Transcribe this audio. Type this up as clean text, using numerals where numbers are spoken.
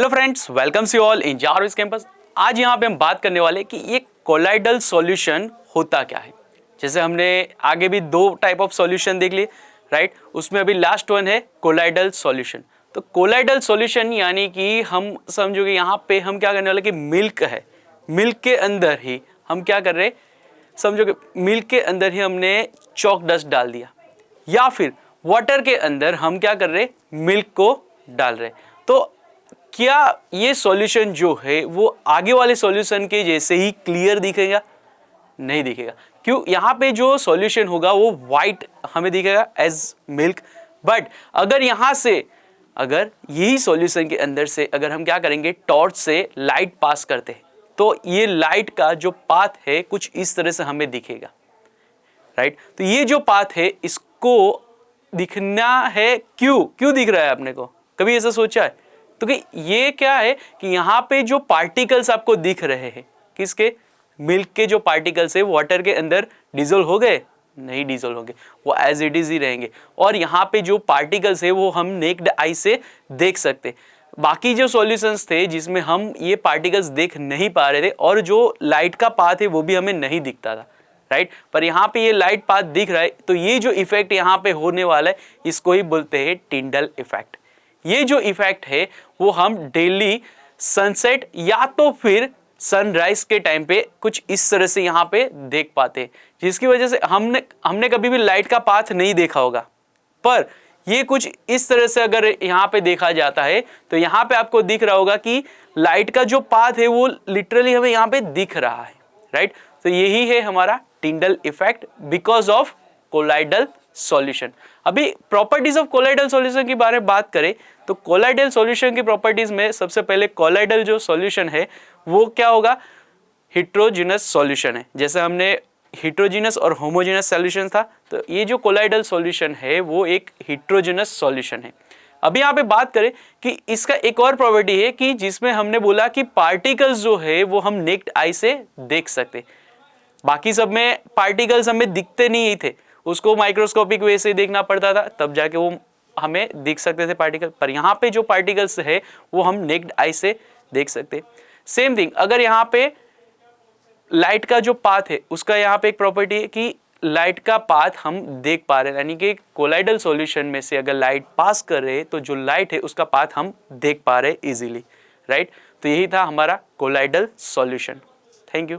Hello friends, welcomes you all in Jarvis campus. आज यहाँ पे हम बात करने वाले कि ये कोलाइडल सॉल्यूशन होता क्या है। जैसे हमने आगे भी दो टाइप ऑफ सॉल्यूशन देख लिए, राइट। उसमें अभी लास्ट वन है कोलाइडल सॉल्यूशन। तो कोलाइडल सॉल्यूशन यानी कि हम समझो कि यहाँ पे हम क्या करने वाले कि मिल्क है, मिल्क के अंदर ही हम क्या कर रहे हैं, समझो कि मिल्क के अंदर ही हमने चॉक डस्ट डाल दिया, या फिर वाटर के अंदर हम क्या कर रहे हैं, मिल्क को डाल रहे। तो क्या ये सॉल्यूशन जो है वो आगे वाले सॉल्यूशन के जैसे ही क्लियर दिखेगा? नहीं दिखेगा। क्यों? यहाँ पे जो सॉल्यूशन होगा वो वाइट हमें दिखेगा एज मिल्क, बट अगर यहाँ से अगर यही सॉल्यूशन के अंदर से अगर हम क्या करेंगे, टॉर्च से लाइट पास करते हैं तो ये लाइट का जो पाथ है कुछ इस तरह से हमें दिखेगा, राइट। तो ये जो पाथ है इसको दिखना है, क्यों दिख रहा है आपने को? कभी ऐसा सोचा है? तो कि ये क्या है कि यहाँ पे जो पार्टिकल्स आपको दिख रहे हैं, किसके? मिल्क के जो पार्टिकल्स है वाटर के अंदर डिजोल्व हो गए? नहीं डिजोल्व होंगे, वो एज इट इज ही रहेंगे। और यहाँ पे जो पार्टिकल्स है वो हम नेक्ड आई से देख सकते। बाकी जो सॉल्यूशंस थे जिसमें हम ये पार्टिकल्स देख नहीं पा रहे थे और जो लाइट का पाथ है वो भी हमें नहीं दिखता था, राइट। पर यहाँ पे ये लाइट पाथ दिख रहा है, तो ये जो इफेक्ट यहाँ पे होने वाला है इसको ही बोलते हैं टिंडल इफेक्ट। ये जो इफेक्ट है वो हम डेली सनसेट या तो फिर सनराइज के टाइम पे कुछ इस तरह से यहाँ पे देख पाते हैं, जिसकी वजह से हमने कभी भी लाइट का पाथ नहीं देखा होगा, पर ये कुछ इस तरह से अगर यहाँ पे देखा जाता है तो यहाँ पे आपको दिख रहा होगा कि लाइट का जो पाथ है वो लिटरली हमें यहाँ पे दिख रहा है, राइट। तो यही है हमारा Tyndall effect because of colloidal solution. अभी प्रॉपर्टीज ऑफ कोलाइडल सॉल्यूशन के बारे में बात करें तो कोलाइडल सॉल्यूशन की प्रॉपर्टीज में सबसे पहले कोलाइडल जो सॉल्यूशन है वो क्या होगा, हेट्रोजीनस सॉल्यूशन है। जैसे हमने हेट्रोजीनस और होमोजीनस सॉल्यूशन था, तो ये जो कोलाइडल सॉल्यूशन है वो एक हेट्रोजीनस सॉल्यूशन है। अभी यहाँ पे बात करें कि इसका एक और प्रॉपर्टी है कि जिसमें हमने बोला कि पार्टिकल्स जो है वो हम नेक्ड आई से देख सकते। बाकी सब में पार्टिकल्स हमें दिखते नहीं थे, उसको माइक्रोस्कोपिक वे से देखना पड़ता था तब जाके वो हमें दिख सकते थे पार्टिकल। पर यहाँ पे जो पार्टिकल्स है वो हम नेक्ड आई से देख सकते। सेम थिंग अगर यहाँ पे लाइट का जो पाथ है उसका यहाँ पे एक प्रॉपर्टी है कि लाइट का पाथ हम देख पा रहे हैं, यानी कि कोलाइडल सॉल्यूशन में से अगर लाइट पास कर रहे तो जो लाइट है उसका पाथ हम देख पा रहे इजीली, राइट। तो यही था हमारा कोलाइडल सॉल्यूशन। Thank you.